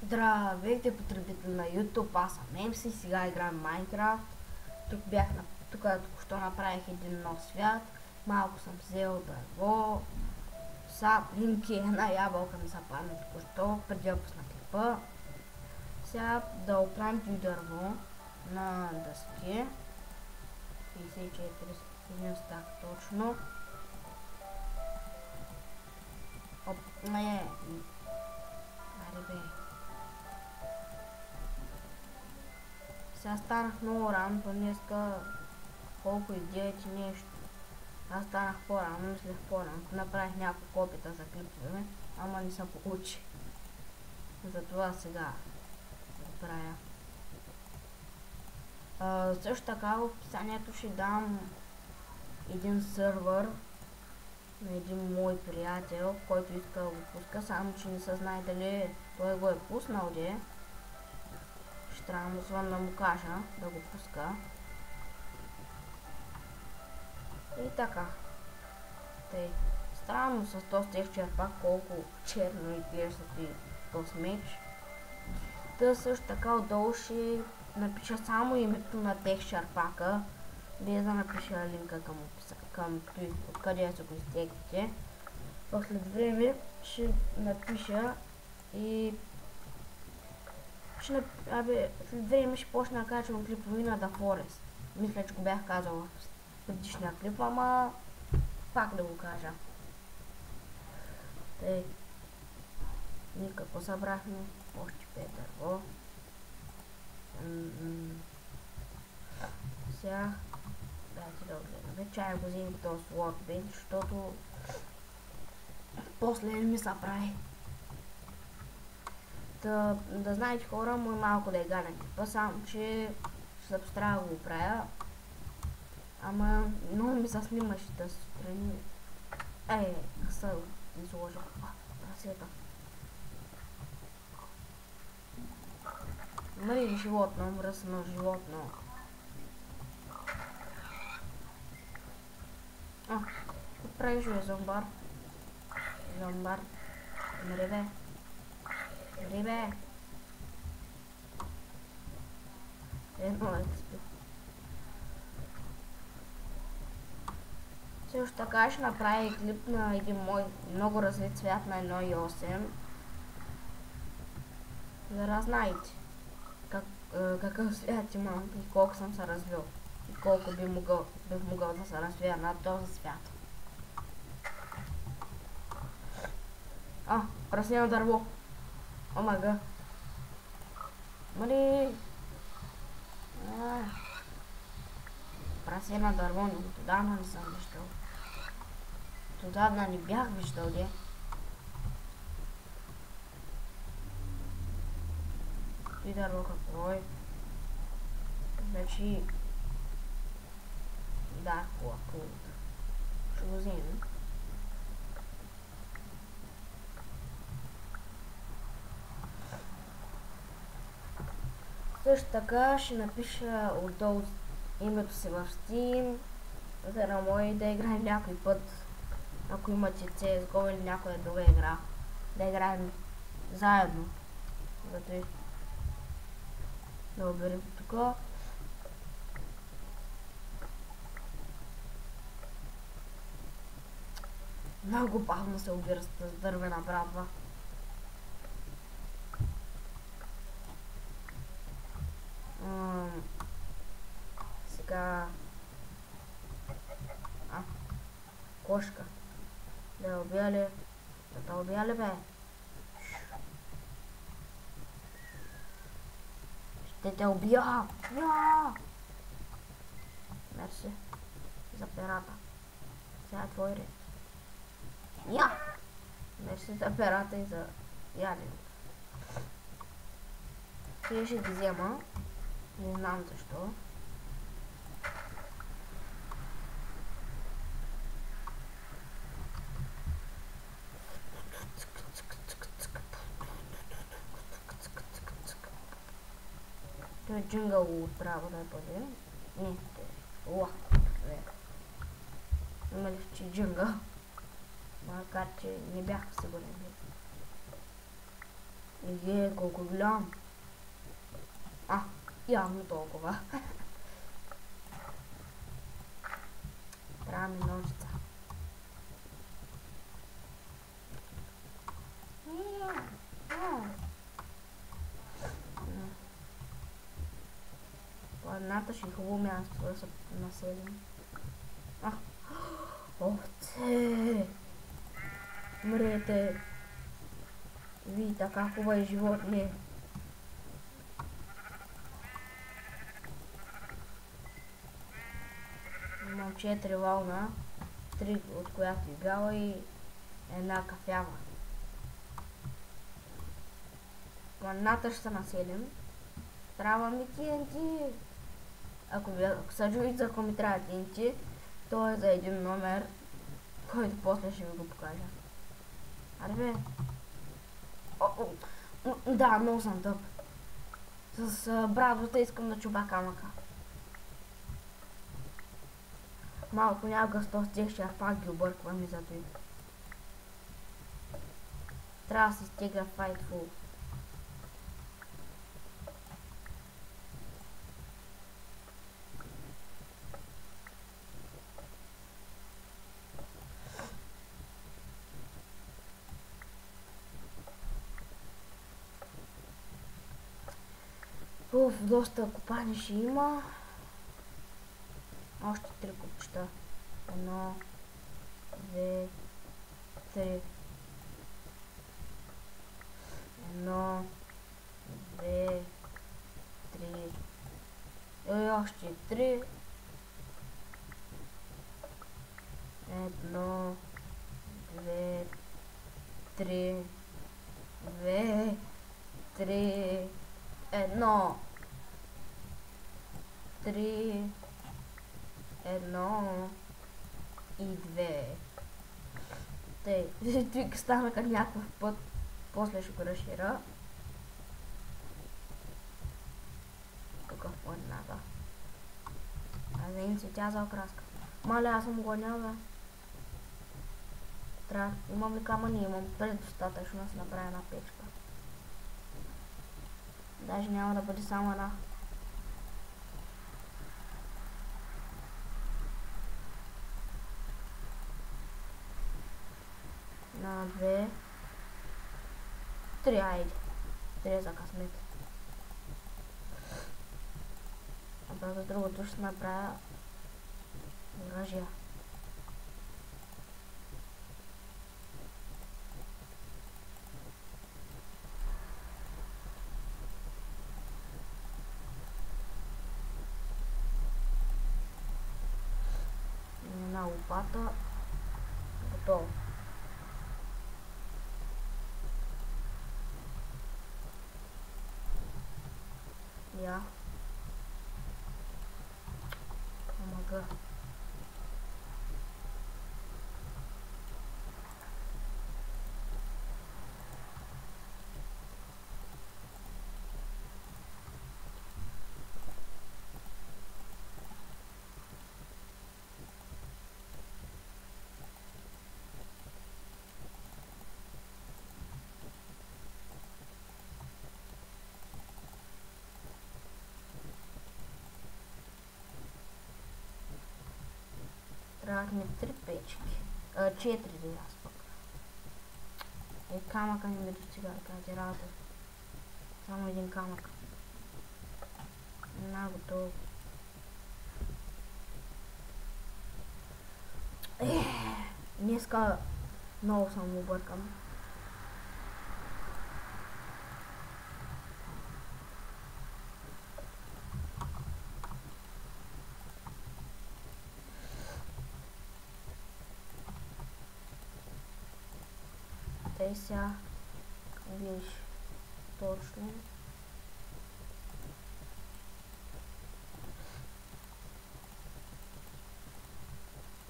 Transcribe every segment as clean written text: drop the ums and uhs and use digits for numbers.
Здравейте, потребители на YouTube, аз съм MC, сега играем Майнкрафт. Тук току-що направих един нов свят, малко съм взел дърво, саплинки, една ябълка ми са падна току-що, преди да пусна клипа. Сега да оправим този дърво на дъски, 54, един стак точно. Оп, не, аре бе. Сега станах много рано, днеска колко и 9 и нещо. Аз станах по-рано, мислех по-рано. Направих няколко опита за клипове, ама не се получи. Затова сега го правя. Също така в описанието ще дам един сървър на един мой приятел, който иска да го пуска, само че не се знае дали той го е пуснал де. Ще трябва му звън да му кажа да го пуска. И така. Тъй. Странно с този текстчер пак колко черно изглеждат и този меч. Та също така отдолу ще напиша само името на текстчер пака, без да напиша линка към той, откъде са го изтеглите. След време ще напиша и след време ще почна да качвам клипове на The Forest. Мисля, че го бях казал в предишния клип, ама пак да го кажа. Тъй. Ние какво събрахме? Още 5 дърво. Сега дайте да огледаме. Чай го вземем този workbench, защото после ми се прави. Да знаете хора, му малко да е гален клипа, само че ще се постарая да го правя. Ама много ми се снимаше да се страни. Къса го изложа. Прасета. Мъри животно, мръсно животно. Какво правиш, бе, зомбар? Зомбар. Мъри, бе. Мъри, бе. Едно експи. Също така ще направя клип на един мой много развит свят на 1.8. За да знаете какъв свят имам и колко съм се развил. И колко бих могъл да се развия на този свят. Прасено дърво. Омага. Мали. Прасено дърво, но отдавна не съм виждал. Отдавна не бях виждал, де. И дърво какво е? Значи... Да, хубаво. Ще го вземем. Също така ще напиша отдолу името си в Steam, за да може да играем някой път, ако имате CSGO или някоя друга игра, да играем заедно. Зато да оберем тук. Много бавно се обира с тази дървена брадва. Сега... Кошка. Да я убия ли? Да те убия ли, бе? Ще те убия! Мерси. За перата. Сега е твой ред. Мерси за перата и за яденето. Тие ще ги взема. Не знам защо. Той е джунгъл отправо да бъде. Не, има ли че джунгъл? Макар че не бях сигурен. Колко голям. Явно толкова. Трябва ми ножица. Планината ще е хубаво място да се населим. Овце! Мрете! Ви, така хубави животни. Имам 4 вълна, 3 от която бяла и една кафява. Планината ще се населим. Трябва ми TNT. Ако са чуете, ако ми трябва TNT, то е за един номер, който после ще ви го покажа. Аре бе. Да, много съм тъп. С брадвата искам да чуба камъка. Малко някога с този тех ще пак ги обърквам и зато и. Трябва да се стига Fightful. Доста копани ще има. Още 3 купчета. 1, 2, 3. 1, 2, 3. И още 3. 1, 2, 3. 2, 3. 1, 3, 1 и 2. Тъй, тук стана като някакъв път, после ще го разширя. Какъв планината? За един цветя за окраска. Маля, аз съм гонял, бе. Трябва, имам ли камъни? Имам предостатъчно да се направя една печка. Даже няма да бъде само една. На 2, 3, айде. 3 за късмет. А за другото ще направя оръжия. Една лопата. Готово. Я. Помага. Трябват ми 3 печки. 4 да аз пък. Камъка не ми достига, тази работа. Само един камък. На готово. Днеска много съм объркан. Тъй сега виж точно.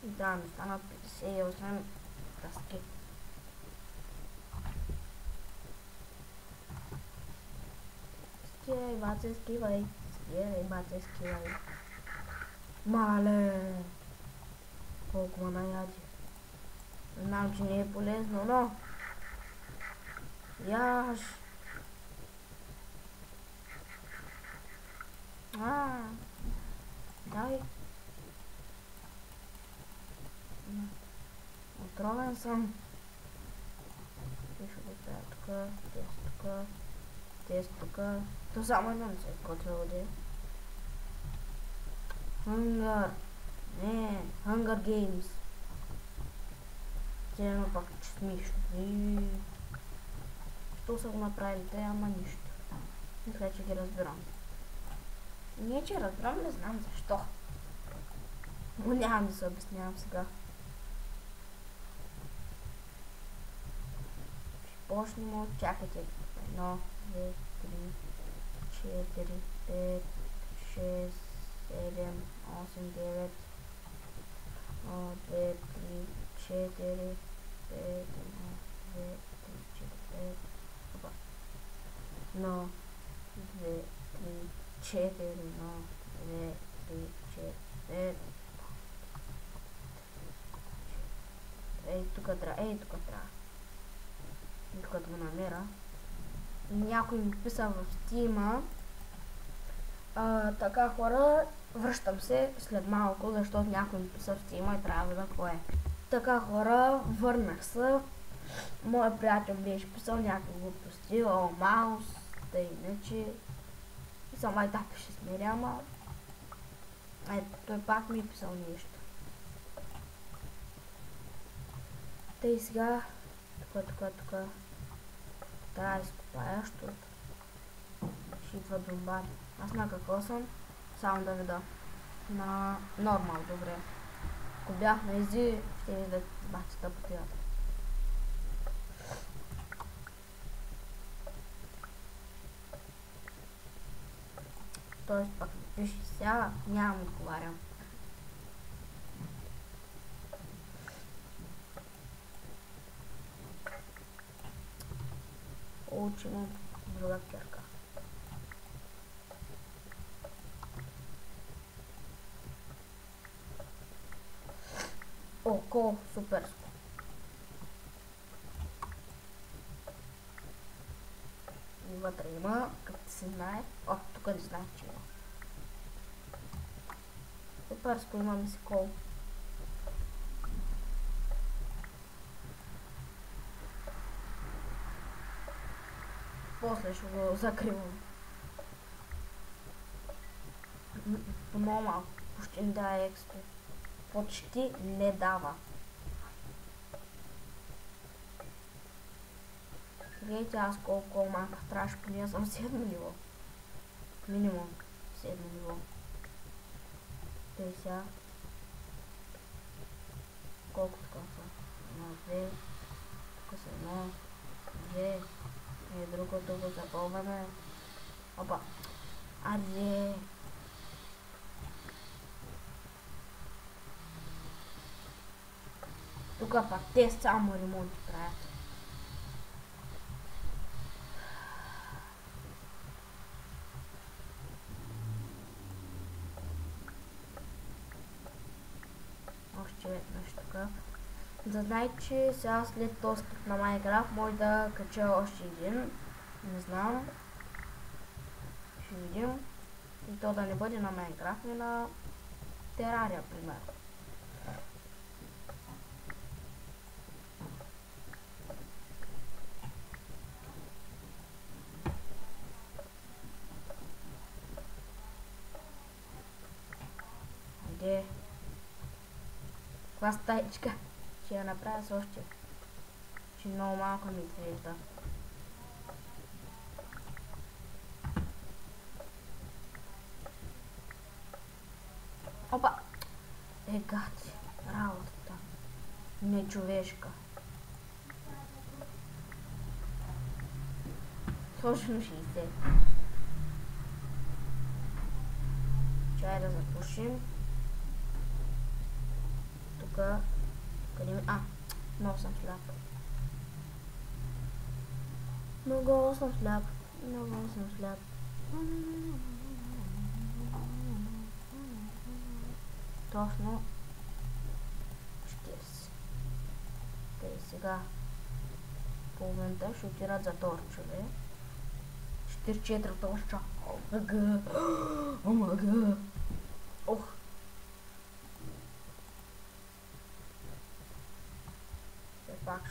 Да, ми стана 58 дъски. Скивай, бате, скивай. Скивай, бате, скивай. Мале! Колко ма наяди. Знам, че не е полезно, но... Яш! Сигурен съм. Ще го правя тук, тези тук. То само едно не се е готвило да е. Hunger Games. Тя пак смешно. Що са го направили те, ама нищо. Мисля, че ги разбирам. Не, че разбирам, не знам защо. Но нямам да се обяснявам сега. Ще почнем от, чакайте. 1, 2, 3, 4, 5, 6, 7, 8, 9, 2, 3, 4, 5, 1, 2, 3, 4, 5, 1, 2, 3, 4, 1, 2, 3, 4, 5. Ей, тук трябва. Тук да го намеря. Някой ми писа в Steam. Така хора, връщам се след малко, защото някой ми писа в Steam и трябва да видя кое. Така хора, върнах се. Моят приятел беше писал някакви глупости, маус, тъй иначе. И сама и така ще смиря, ама той пак ми е писал нещо. Тъй сега, тук. Трябва да изкопая, защото ще идва зомбари. Аз на какво съм? Само да видя. На нормал, добре. Ако бях на изи, ще ви да бахте потията. Тоест пак ми пише сега, нямам отговарям. Получим друга кирка. Око, суперско. И вътре има, както се знае. Тук не знае, че има. Суперско имаме си кол. После ще го закривам. Много малко. Почти не дава експи. Почти не дава. Гледайте аз колко малко трябваше, поне съм 7 ниво. Минимум 7 ниво. Тъй сега. Колко така са? 1, 2. Тук са 1, 2. И другото го запълваме. Опа. Аде. Тук пак те само ремонти правят. Още веднъж тук. Да знаете, че сега след този на Майнкрафт може да кача още един. Не знам. Ще видим. И то да не бъде на Майнкрафт, но на Терария, примерно. Айде. Каква стаичка? Ще я направя с още. Че много малко ми изглежда. Опа! Гати, работата. Нечовешка. Точно 60. Чай да запушим. Тук. Къде ми? Много съм сляп. Много съм сляп. Точно 40. Те сега половината ще отират за торчове. 44 торча. Омага. Ох.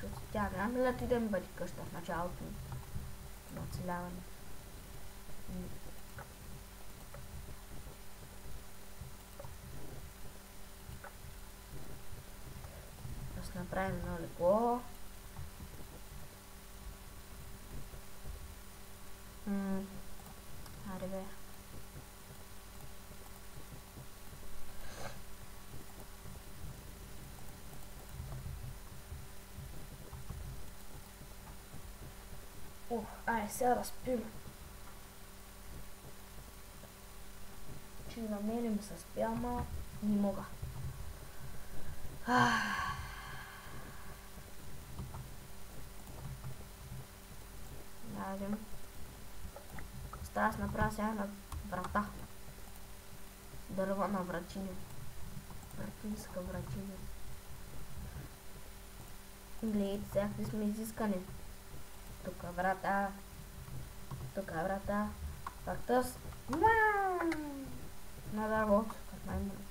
защото тя няма ли да ти да ми бъде къща в началото на оцеляване. Да си направим едно легло. Аре бе. Айде сега да спим. Че на мене ми се спя, ама не мога. Дадем. Става да направя сега на врата. Дърва на вратиня. Вратинска вратиня. Гледайте сега какви сме изискани. Тук врата. Тук врата. Пак тъс. На дървото. Как най-много.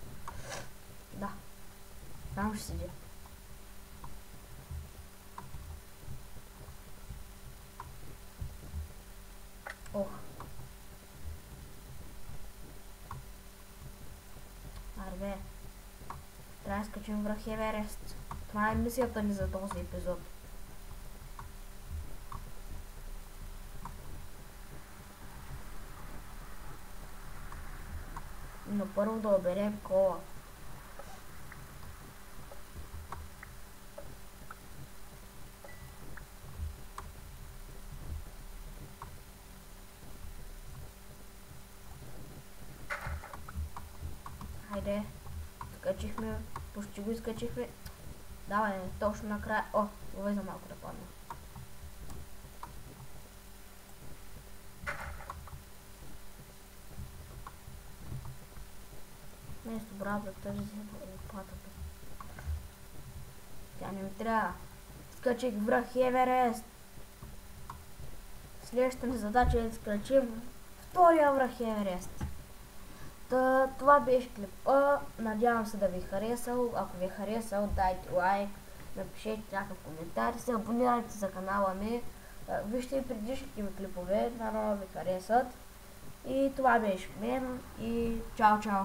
Да. Там ще седя. Ох. Арбе. Трябва да скачим връх Еверест. Това е мисията ни за този епизод. Но първо да оберем кола. Хайде, скачихме, почти го изкачихме. Давай, точно накрая. О, ловей за малко да падне. Нещо браво да тържи лопатата. Тя не ми трябва. Скачих връх Еверест. Следващата ни задача е да скачим втория връх Еверест. Това беше клипа. Надявам се да ви е харесал. Ако ви е харесал, дайте лайк, напишете някакъв коментар, се абонирайте за канала ми. Вижте и предишните ми клипове, надано ви харесат. И това беше мен и чао чао!